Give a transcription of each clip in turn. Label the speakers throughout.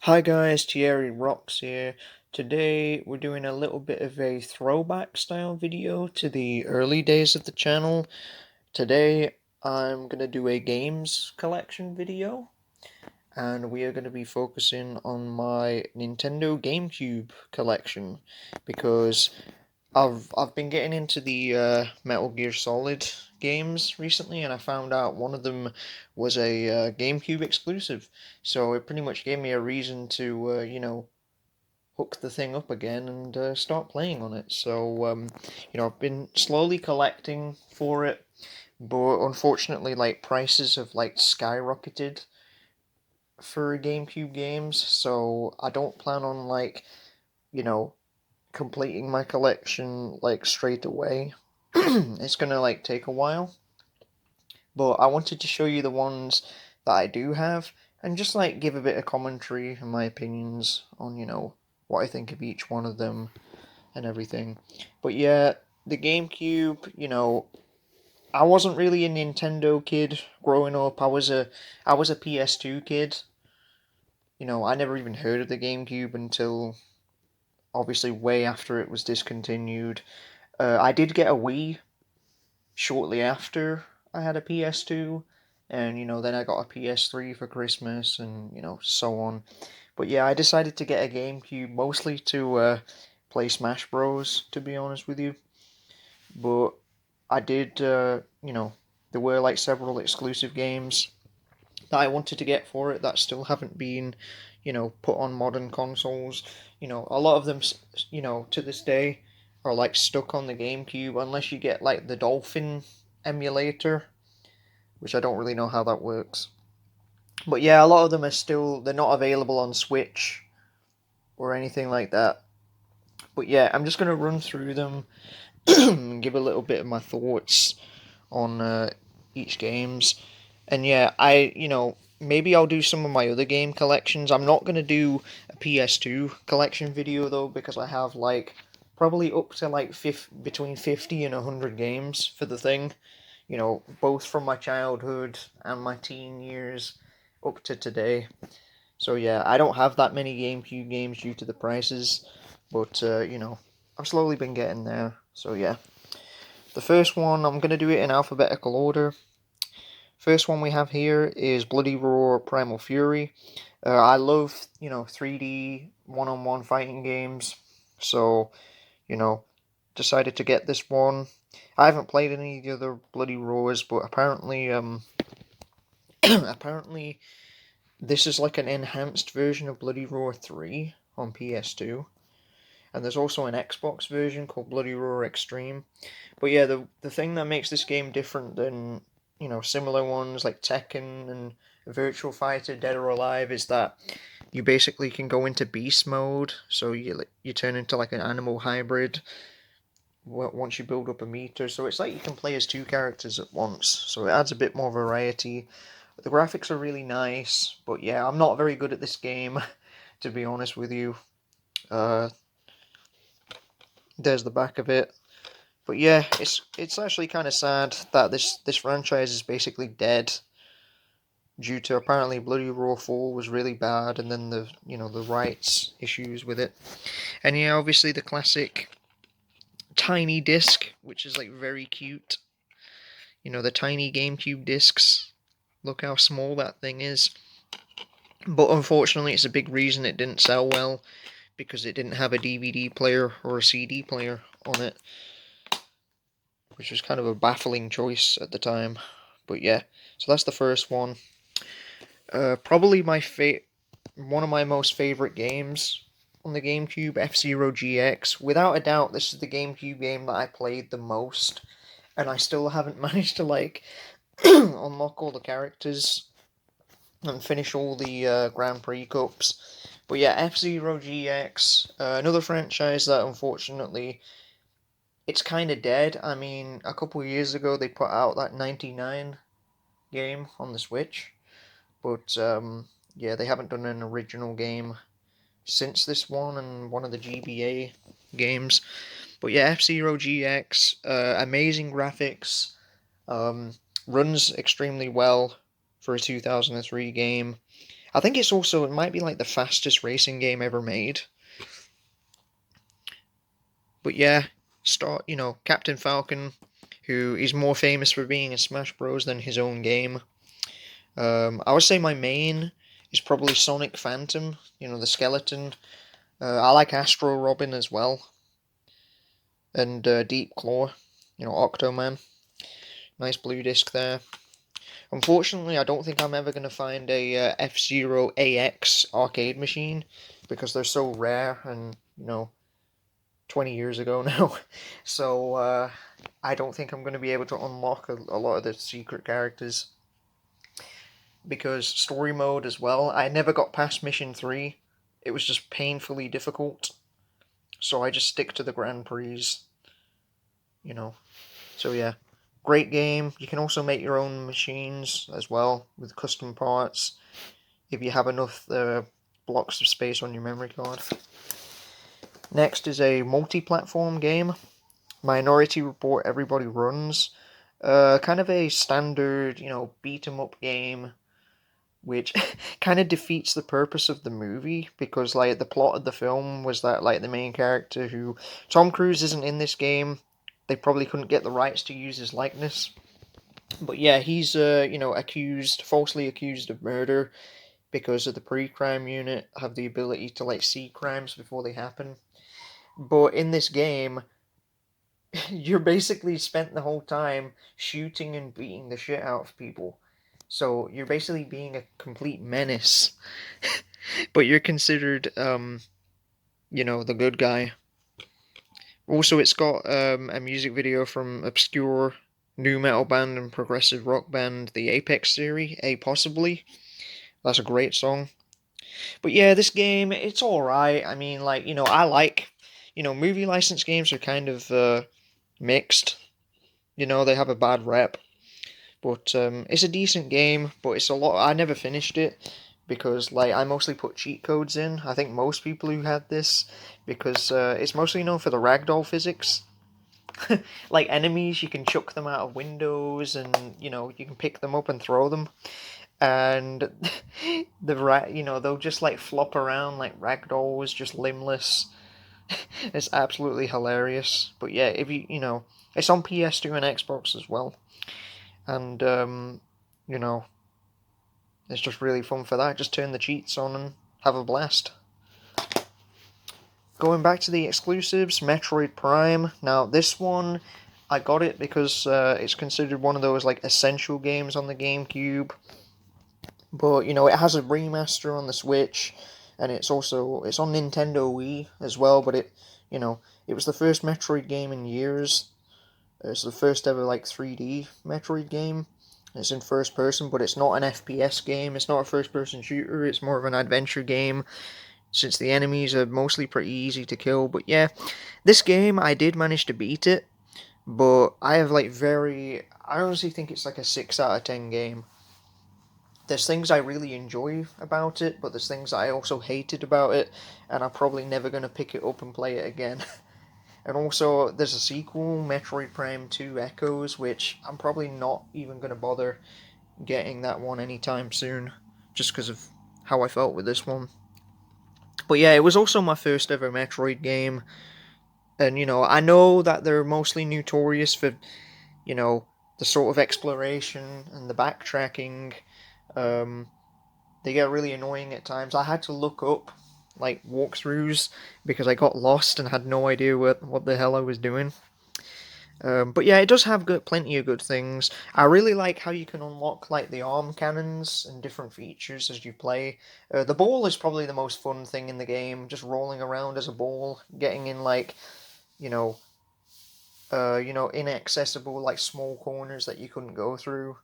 Speaker 1: Hi guys, Thierry Rocks here. Today we're doing a little bit of a throwback style video to the early days of the channel. Today I'm going to do a games collection video and we are going to be focusing on my Nintendo GameCube collection because I've been getting into the Metal Gear Solid games recently, and I found out one of them was a GameCube exclusive. So it pretty much gave me a reason to hook the thing up again and start playing on it. So I've been slowly collecting for it, but unfortunately, like prices have like skyrocketed for GameCube games. So I don't plan on you know completing my collection like straight away. It's gonna like take a while, but I wanted to show you the ones that I do have and just like give a bit of commentary and my opinions on what I think of each one of them and everything. But yeah, the GameCube, I wasn't really a Nintendo kid growing up. I was a PS2 kid. I never even heard of the GameCube until obviously way after it was discontinued. I did get a Wii shortly after I had a PS2, and then I got a PS3 for Christmas, and so on. But yeah, I decided to get a GameCube mostly to play Smash Bros. To be honest with you, but I did, there were like several exclusive games that I wanted to get for it that still haven't been, put on modern consoles. A lot of them, to this day are like stuck on the GameCube unless you get like the Dolphin emulator, which I don't really know how that works. But yeah, a lot of them they're not available on Switch or anything like that. But yeah, I'm just gonna run through them and give a little bit of my thoughts on each games. And yeah, maybe I'll do some of my other game collections. I'm not gonna do a PS2 collection video though because I have like probably up to like between 50 and 100 games for the thing. Both from my childhood and my teen years up to today. So yeah, I don't have that many GameCube games due to the prices, but I've slowly been getting there. So yeah, the first one I'm gonna do it in alphabetical order. First one we have here is Bloody Roar Primal Fury. I love 3D one-on-one fighting games, so you know decided to get this one. I haven't played any of the other Bloody Roars, but apparently apparently this is like an enhanced version of Bloody Roar 3 on PS2. And there's also an Xbox version called Bloody Roar Extreme. But yeah, the thing that makes this game different than, similar ones like Tekken and Virtual Fighter Dead or Alive is that you basically can go into beast mode, so you turn into like an animal hybrid once you build up a meter. So it's like you can play as two characters at once. So it adds a bit more variety. The graphics are really nice, but yeah, I'm not very good at this game, to be honest with you. Uh, there's the back of it. But yeah, it's actually kind of sad that this franchise is basically dead due to apparently Bloody Roar 4 was really bad, and then the rights issues with it. And yeah, obviously the classic tiny disc, which is like very cute. The tiny GameCube discs. Look how small that thing is. But unfortunately, it's a big reason it didn't sell well because it didn't have a DVD player or a CD player on it, which was kind of a baffling choice at the time. But yeah, so that's the first one. Probably one of my most favorite games on the GameCube, F-Zero GX. Without a doubt, this is the GameCube game that I played the most, and I still haven't managed to like unlock all the characters and finish all the Grand Prix Cups. But yeah, F-Zero GX, another franchise that unfortunately it's kind of dead. I mean, a couple of years ago they put out that 99 game on the Switch, but yeah, they haven't done an original game since this one and one of the GBA games. But yeah, F-Zero GX, amazing graphics, runs extremely well for a 2003 game. I think it's also, it might be like the fastest racing game ever made. But yeah, Captain Falcon, who is more famous for being in Smash Bros. Than his own game. I would say my main is probably Sonic Phantom, the skeleton. I like Astro Robin as well, and Deep Claw, Octoman. Nice blue disc there. Unfortunately, I don't think I'm ever going to find a F-Zero AX arcade machine because they're so rare and, 20 years ago now. So I don't think I'm going to be able to unlock a lot of the secret characters because story mode as well. I never got past mission 3. It was just painfully difficult. So I just stick to the Grand Prix, you know. So yeah, great game. You can also make your own machines as well with custom parts if you have enough blocks of space on your memory card. Next is a multi-platform game, Minority Report Everybody Runs. Kind of a standard, beat 'em up game, which kind of defeats the purpose of the movie because, like, the plot of the film was that, like, the main character, who Tom Cruise isn't in this game. They probably couldn't get the rights to use his likeness. But yeah, he's falsely accused of murder because of the pre-crime unit have the ability to, like, see crimes before they happen. But in this game, you're basically spent the whole time shooting and beating the shit out of people. So you're basically being a complete menace. But you're considered, the good guy. Also, it's got a music video from obscure new metal band and progressive rock band, the Apex Theory, A Possibly. That's a great song. But yeah, this game, it's alright. I mean, like, I like, movie license games are kind of mixed. They have a bad rep. But it's a decent game, but it's a lot. I never finished it because, like, I mostly put cheat codes in. I think most people who had this, because it's mostly known for the ragdoll physics. Like, enemies, you can chuck them out of windows, and you can pick them up and throw them, and they'll just like flop around like ragdolls, just limbless. It's absolutely hilarious. But yeah, if it's on PS2 and Xbox as well, and you know, it's just really fun for that. Just turn the cheats on and have a blast. Going back to the exclusives, Metroid Prime. Now, this one, I got it because it's considered one of those, like, essential games on the GameCube. But, it has a remaster on the Switch, and it's on Nintendo Wii as well, but it was the first Metroid game in years. It's the first ever, like, 3D Metroid game. It's in first person, but it's not an FPS game. It's not a first person shooter. It's more of an adventure game, since the enemies are mostly pretty easy to kill. But yeah, this game, I did manage to beat it, but I honestly think it's like a 6 out of 10 game. There's things I really enjoy about it, but there's things I also hated about it, and I'm probably never going to pick it up and play it again. And also, there's a sequel, Metroid Prime 2 Echoes, which I'm probably not even going to bother getting that one anytime soon, just because of how I felt with this one. But yeah, it was also my first ever Metroid game, and I know that they're mostly notorious for, the sort of exploration and the backtracking. Um, they get really annoying at times. I had to look up like walkthroughs because I got lost and had no idea what the hell I was doing. But yeah, it does have plenty of good things. I really like how you can unlock like the arm cannons and different features as you play. The ball is probably the most fun thing in the game, just rolling around as a ball, getting in like, you know, inaccessible like small corners that you couldn't go through.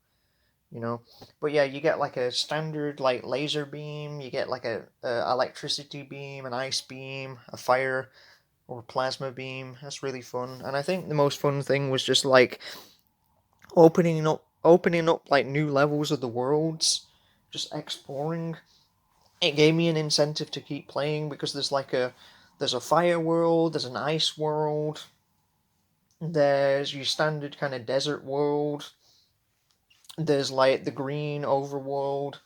Speaker 1: But yeah, you get like a standard like laser beam, you get like a electricity beam, an ice beam, a fire or plasma beam. That's really fun. And I think the most fun thing was just like opening up like new levels of the worlds, just exploring. It gave me an incentive to keep playing because there's a fire world, there's an ice world, there's your standard kind of desert world, there's like the green overworld,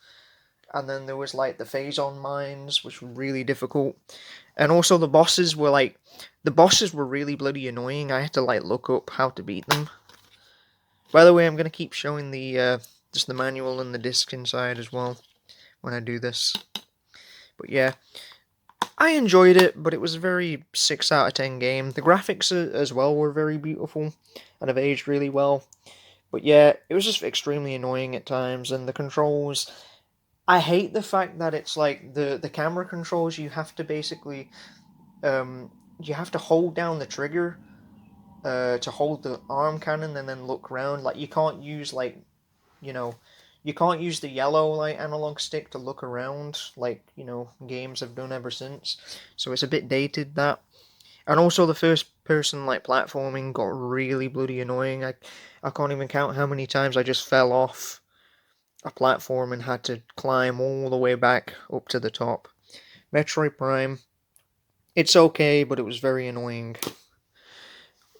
Speaker 1: and then there was like the phase-on mines, which were really difficult. And also the bosses were really bloody annoying. I had to like look up how to beat them. By the way, I'm gonna keep showing the just the manual and the disc inside as well when I do this. But yeah, I enjoyed it, but it was a very 6 out of 10 game. The graphics as well were very beautiful and have aged really well. But yeah, it was just extremely annoying at times, and the controls. I hate the fact that it's like the camera controls. You have to basically you have to hold down the trigger to hold the arm cannon and then look around. Like you can't use you know you can't use the yellow like analog stick to look around like games have done ever since. So it's a bit dated that. And also the first person like platforming got really bloody annoying. I can't even count how many times I just fell off a platform and had to climb all the way back up to the top. Metroid Prime, it's okay, but it was very annoying.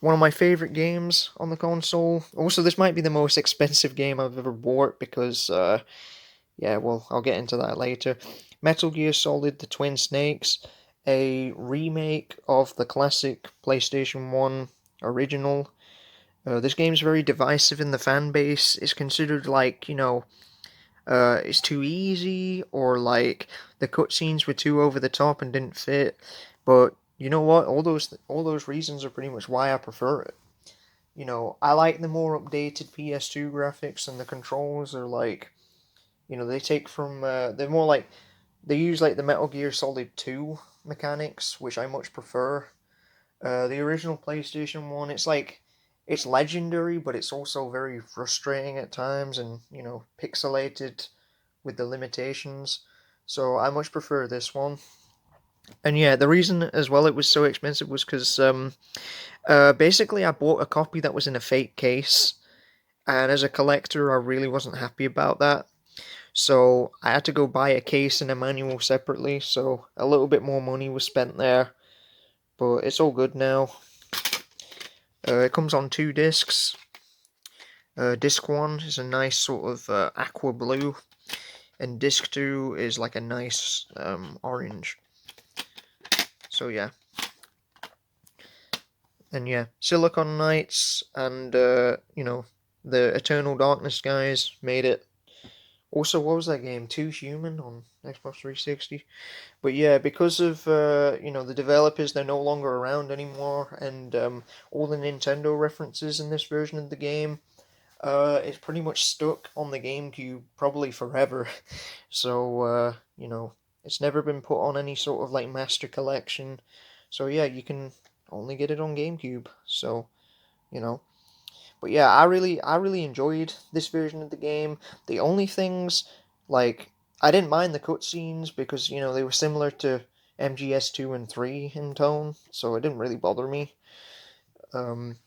Speaker 1: One of my favorite games on the console. Also, this might be the most expensive game I've ever bought because, yeah, well, I'll get into that later. Metal Gear Solid: The Twin Snakes, a remake of the classic PlayStation 1 original. This game's very divisive in the fan base. It's considered like, it's too easy, or like the cutscenes were too over the top and didn't fit. But you know what? All those reasons are pretty much why I prefer it. I like the more updated PS2 graphics, and the controls are like, they take from they're more like they use like the Metal Gear Solid 2 mechanics, which I much prefer. The original PlayStation 1, it's legendary, but it's also very frustrating at times and, pixelated with the limitations. So I much prefer this one. And yeah, the reason as well it was so expensive was because basically I bought a copy that was in a fake case, and as a collector, I really wasn't happy about that. So I had to go buy a case and a manual separately, so a little bit more money was spent there. But it's all good now. It comes on 2 discs. Disc 1 is a nice sort of aqua blue, and disc 2 is like a nice orange. So yeah. And yeah, Silicon Knights and, the Eternal Darkness guys made it. Also, what was that game? Too Human on Xbox 360. But yeah, because of the developers, they're no longer around anymore, and all the Nintendo references in this version of the game, it's pretty much stuck on the GameCube probably forever. So it's never been put on any sort of like master collection. So yeah, you can only get it on GameCube. So you know. But yeah, I really enjoyed this version of the game. The only things, like, I didn't mind the cutscenes because, they were similar to MGS2 and 3 in tone, so it didn't really bother me. Um,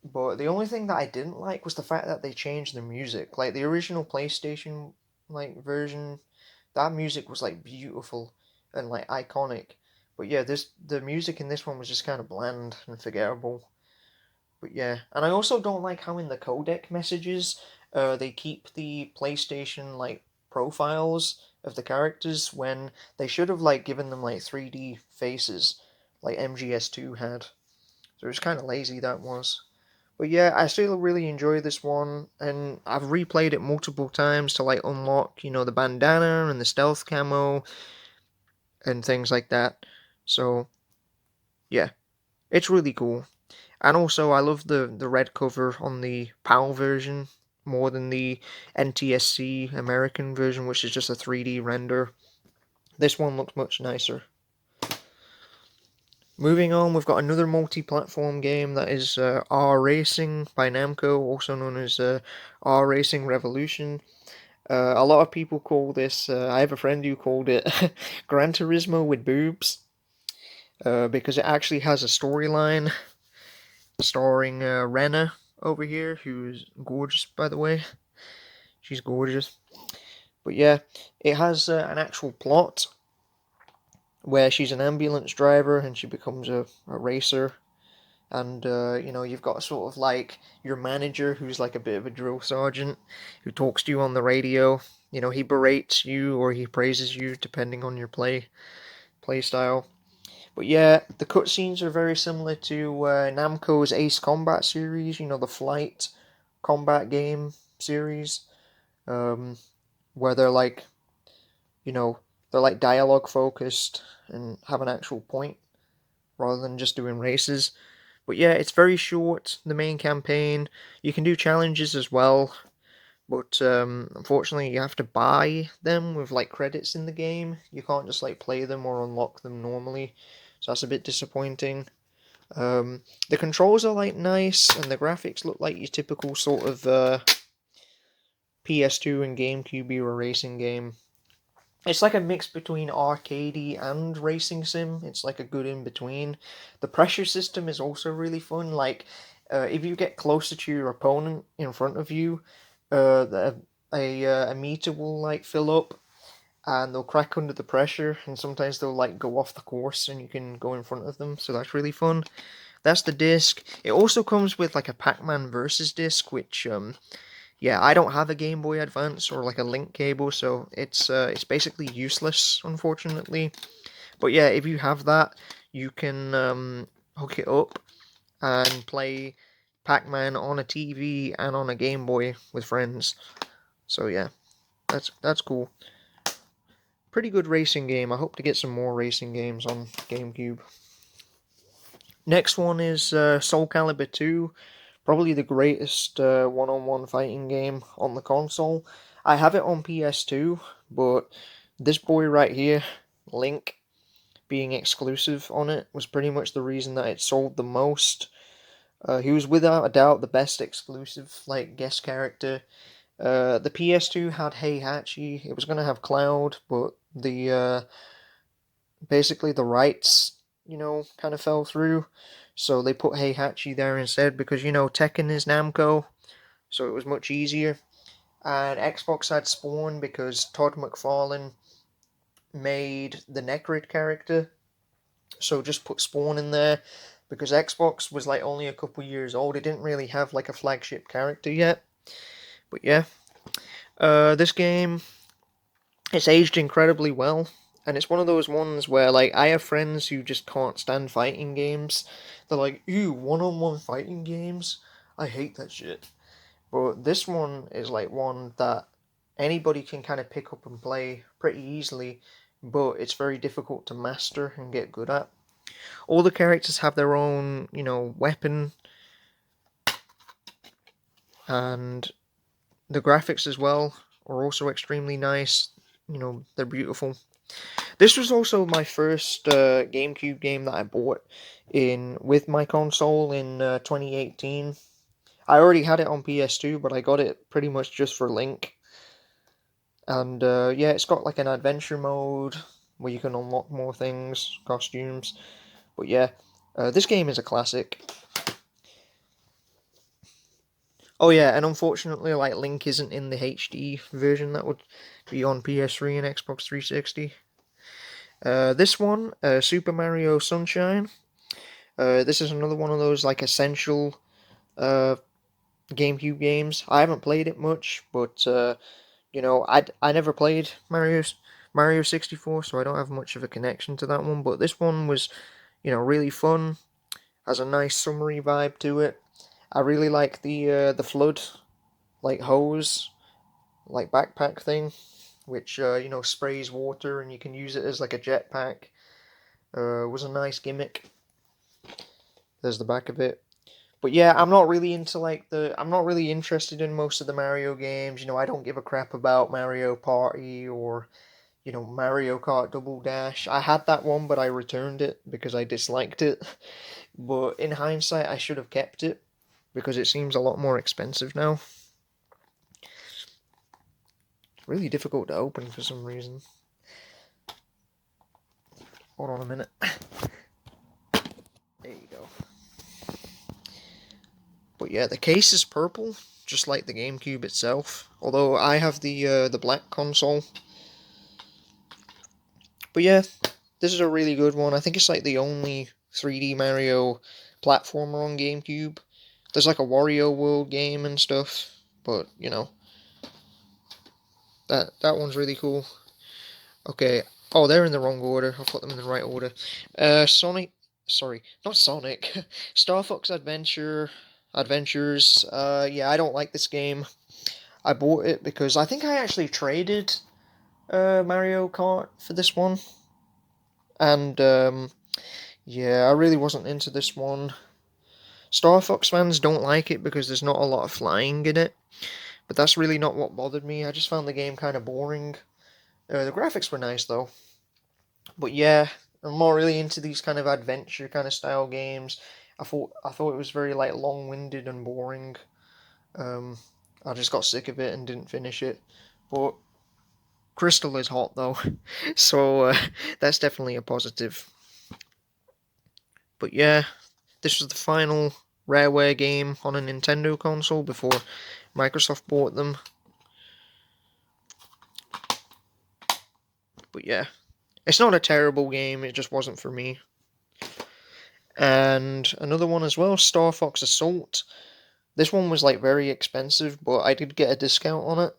Speaker 1: but the only thing that I didn't like was the fact that they changed the music. Like, the original PlayStation, like, version, that music was, like, beautiful and, like, iconic. But yeah, the music in this one was just kind of bland and forgettable. But yeah, and I also don't like how in the codec messages, they keep the PlayStation like profiles of the characters when they should have like given them like 3D faces, like MGS2 had. So it was kind of lazy that was. But yeah, I still really enjoy this one, and I've replayed it multiple times to like unlock, the bandana and the stealth camo and things like that. So yeah, it's really cool. And also, I love the red cover on the PAL version more than the NTSC American version, which is just a 3D render. This one looks much nicer. Moving on, we've got another multi-platform game that is R Racing by Namco, also known as R Racing Revolution. A lot of people call this, I have a friend who called it Gran Turismo with boobs, because it actually has a storyline starring Rena over here, who's gorgeous, by the way. She's gorgeous. But yeah, it has an actual plot where she's an ambulance driver and she becomes a racer. And you know, you've got sort of like your manager who's like a bit of a drill sergeant who talks to you on the radio. You know, he berates you or he praises you depending on your play style. But yeah, the cutscenes are very similar to Namco's Ace Combat series, you know, the flight combat game series, um, where they're like, you know, they're like dialogue focused and have an actual point rather than just doing races. But yeah, it's very short, the main campaign. You can do challenges as well, but unfortunately you have to buy them with like credits in the game. You can't just like play them or unlock them normally, so that's a bit disappointing. The controls are like nice, and the graphics look like your typical sort of PS2 and GameCube era racing game. It's like a mix between arcadey and racing sim. It's like a good in between. The pressure system is also really fun. Like, if you get closer to your opponent in front of you, a meter will like fill up and they'll crack under the pressure, and sometimes they'll like go off the course and you can go in front of them. So that's really fun. That's the disc. It also comes with like a Pac-Man versus disc, which yeah, I don't have a Game Boy Advance or like a link cable, so it's basically useless, unfortunately. But yeah, if you have that, you can hook it up and play Pac-Man on a TV and on a Game Boy with friends. So yeah, that's cool. Pretty good racing game. I hope to get some more racing games on GameCube. Next one is Soul Calibur 2. Probably the greatest one-on-one fighting game on the console. I have it on PS2, but this boy right here, Link, being exclusive on it, was pretty much the reason that it sold the most. He was without a doubt the best exclusive, like, guest character. The PS2 had Heihachi. It was going to have Cloud, but basically the rights, you know, kind of fell through. So they put Heihachi there instead because, you know, Tekken is Namco, so it was much easier. And Xbox had Spawn because Todd McFarlane made the Necrid character, so just put Spawn in there because Xbox was like only a couple years old. It didn't really have like a flagship character yet. But yeah, this game, it's aged incredibly well. And it's one of those ones where, like, I have friends who just can't stand fighting games. They're like, ew, one-on-one fighting games? I hate that shit. But this one is, like, one that anybody can kind of pick up and play pretty easily, but it's very difficult to master and get good at. All the characters have their own, you know, weapon, and the graphics as well are also extremely nice. You know, they're beautiful. This was also my first GameCube game that I bought in with my console in 2018. I already had it on PS2, but I got it pretty much just for Link. And yeah, it's got like an adventure mode where you can unlock more things, costumes. But yeah, this game is a classic. Oh yeah, and unfortunately, like Link isn't in the HD version that would be on PS3 and Xbox 360. This one, Super Mario Sunshine. This is another one of those like essential uh, GameCube games. I haven't played it much, but you know, I never played Mario 64, so I don't have much of a connection to that one. But this one was, you know, really fun. Has a nice summery vibe to it. I really like the flood like hose like backpack thing, which you know, sprays water and you can use it as like a jetpack. Was a nice gimmick. There's the back of it. But yeah, I'm not really into like I'm not really interested in most of the Mario games. You know, I don't give a crap about Mario Party or, you know, Mario Kart Double Dash. I had that one, but I returned it because I disliked it. But in hindsight, I should have kept it because it seems a lot more expensive now. It's really difficult to open for some reason. Hold on a minute. There you go. But yeah, the case is purple, just like the GameCube itself. Although I have the black console. But yeah, this is a really good one. I think it's like the only 3D Mario platformer on GameCube. There's like a Wario World game and stuff, but you know, that one's really cool. Okay. Oh, they're in the wrong order. I'll put them in the right order. Sonic. Sorry, not Sonic. Star Fox Adventures. Yeah, I don't like this game. I bought it because I think I actually traded Mario Kart for this one, and yeah, I really wasn't into this one. Star Fox fans don't like it because there's not a lot of flying in it, but that's really not what bothered me. I just found the game kind of boring. The graphics were nice though. But yeah, I'm more really into these kind of adventure kind of style games. I thought it was very like long-winded and boring. Um, I just got sick of it and didn't finish it. But Crystal is hot though, so that's definitely a positive. But yeah, this was the final Rareware game on a Nintendo console before Microsoft bought them. But yeah, it's not a terrible game, it just wasn't for me. And another one as well, Star Fox Assault. This one was like very expensive, but I did get a discount on it.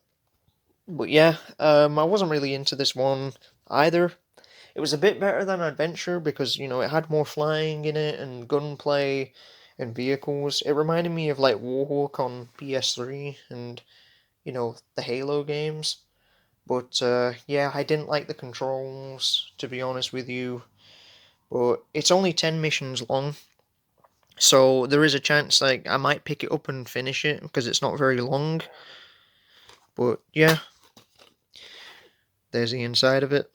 Speaker 1: But yeah, I wasn't really into this one either. It was a bit better than Adventure because, you know, it had more flying in it and gunplay and vehicles. It reminded me of like Warhawk on PS3 and, you know, the Halo games. But yeah, I didn't like the controls, to be honest with you. But it's only 10 missions long, so there is a chance like I might pick it up and finish it because it's not very long. But yeah, there's the inside of it.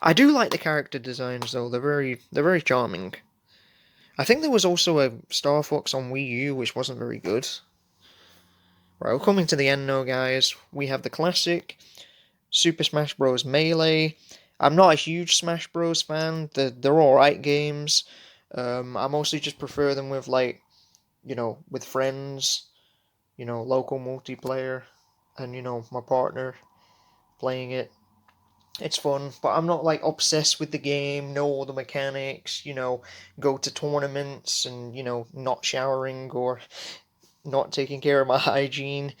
Speaker 1: I do like the character designs though. They're very charming. I think there was also a Star Fox on Wii U which wasn't very good. Right, we're coming to the end now, guys. We have the classic Super Smash Bros. Melee. I'm not a huge Smash Bros. Fan. They're alright games. I mostly just prefer them with like, you know, with friends, you know, local multiplayer, and you know, my partner playing it. It's fun, but I'm not like obsessed with the game, know all the mechanics, you know, go to tournaments and, you know, not showering or not taking care of my hygiene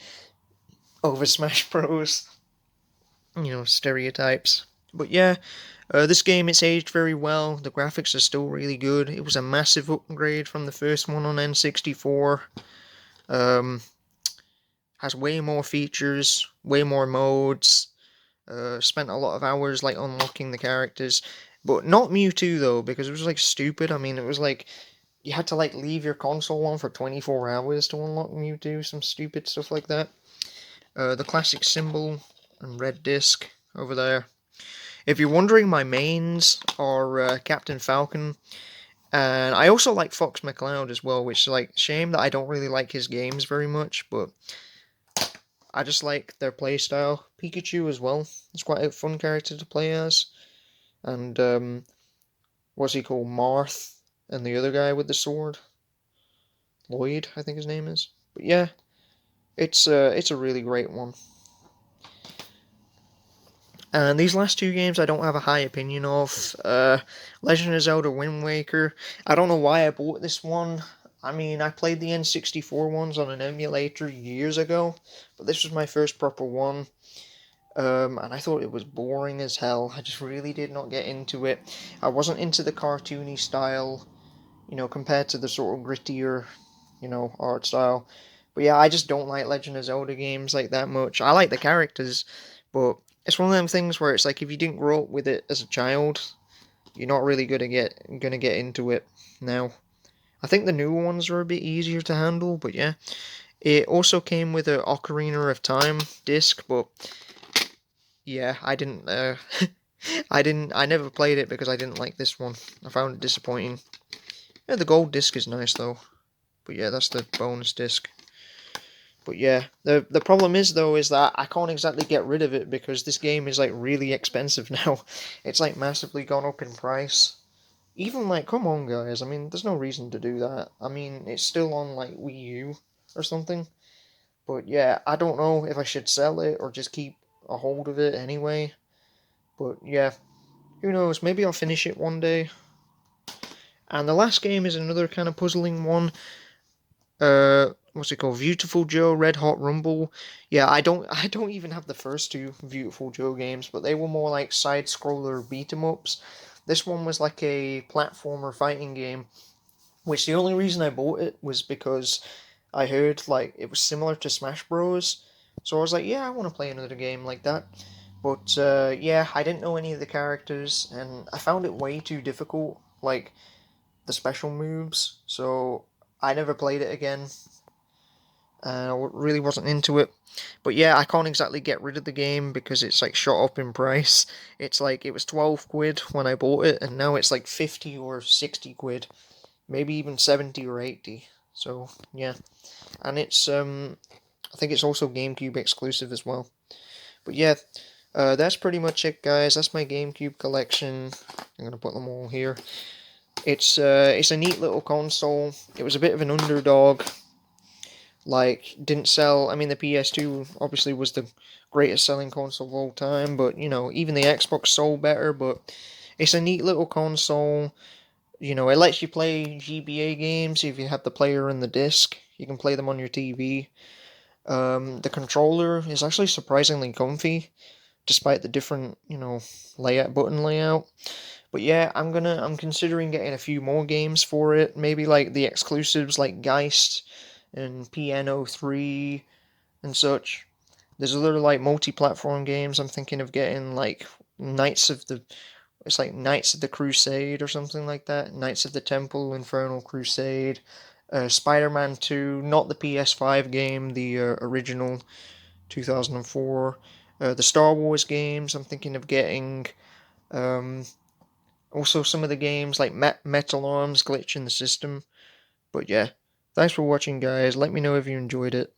Speaker 1: over Smash Bros. You know, stereotypes. But yeah, this game, it's aged very well. The graphics are still really good. It was a massive upgrade from the first one on N64. Um, has way more features, way more modes. Spent a lot of hours like unlocking the characters, but not Mewtwo though because it was like stupid. I mean, it was like you had to like leave your console on for 24 hours to unlock Mewtwo, some stupid stuff like that. The classic symbol and red disc over there. If you're wondering, my mains are Captain Falcon, and I also like Fox McCloud as well, which is like shame that I don't really like his games very much, but I just like their playstyle. Pikachu as well. It's quite a fun character to play as. And what's he called? Marth and the other guy with the sword. Lloyd, I think his name is. But yeah, it's a really great one. And these last two games I don't have a high opinion of. Legend of Zelda Wind Waker. I don't know why I bought this one. I mean, I played the N64 ones on an emulator years ago, but this was my first proper one. And I thought it was boring as hell. I just really did not get into it. I wasn't into the cartoony style, you know, compared to the sort of grittier, you know, art style. But yeah, I just don't like Legend of Zelda games like that much. I like the characters, but it's one of them things where it's like if you didn't grow up with it as a child, you're not really gonna get into it now. I think the newer ones are a bit easier to handle, but yeah. It also came with a Ocarina of Time disc, but yeah, I didn't I never played it because I didn't like this one. I found it disappointing. Yeah, the gold disc is nice though. But yeah, that's the bonus disc. But yeah, the problem is though is that I can't exactly get rid of it because this game is like really expensive now. It's like massively gone up in price. Even like, come on guys, I mean, there's no reason to do that. I mean, it's still on like Wii U or something. But yeah, I don't know if I should sell it or just keep a hold of it anyway. But yeah, who knows, maybe I'll finish it one day. And the last game is another kind of puzzling one. What's it called? Beautiful Joe, Red Hot Rumble. Yeah, I don't even have the first two Beautiful Joe games, but they were more like side scroller beat 'em ups. This one was like a platformer fighting game, which the only reason I bought it was because I heard like it was similar to Smash Bros. So I was like, yeah, I want to play another game like that. But yeah, I didn't know any of the characters, and I found it way too difficult, like the special moves. So I never played it again. I really wasn't into it. But yeah, I can't exactly get rid of the game because it's like shot up in price. It's like it was 12 quid when I bought it, and now it's like 50 or 60 quid, maybe even 70 or 80. So yeah, and it's I think it's also GameCube exclusive as well. But yeah, that's pretty much it, guys. That's my GameCube collection. I'm gonna put them all here. It's a neat little console. It was a bit of an underdog. Like, didn't sell. I mean, the PS2 obviously was the greatest selling console of all time, but you know, even the Xbox sold better. But it's a neat little console. You know, it lets you play GBA games if you have the player and the disc. You can play them on your TV. The controller is actually surprisingly comfy, despite the different, you know, button layout. But yeah, I'm considering getting a few more games for it. Maybe like the exclusives like Geist and Piano 3 and such. There's other like multi-platform games I'm thinking of getting, like Knights of the it's like Knights of the Crusade or something like that. Knights of the Temple, Infernal Crusade, Spider-Man 2, not the PS5 game, the original 2004. The Star Wars games I'm thinking of getting. Um, Also, some of the games like Metal Arms glitch in the system. But yeah, thanks for watching, guys. Let me know if you enjoyed it.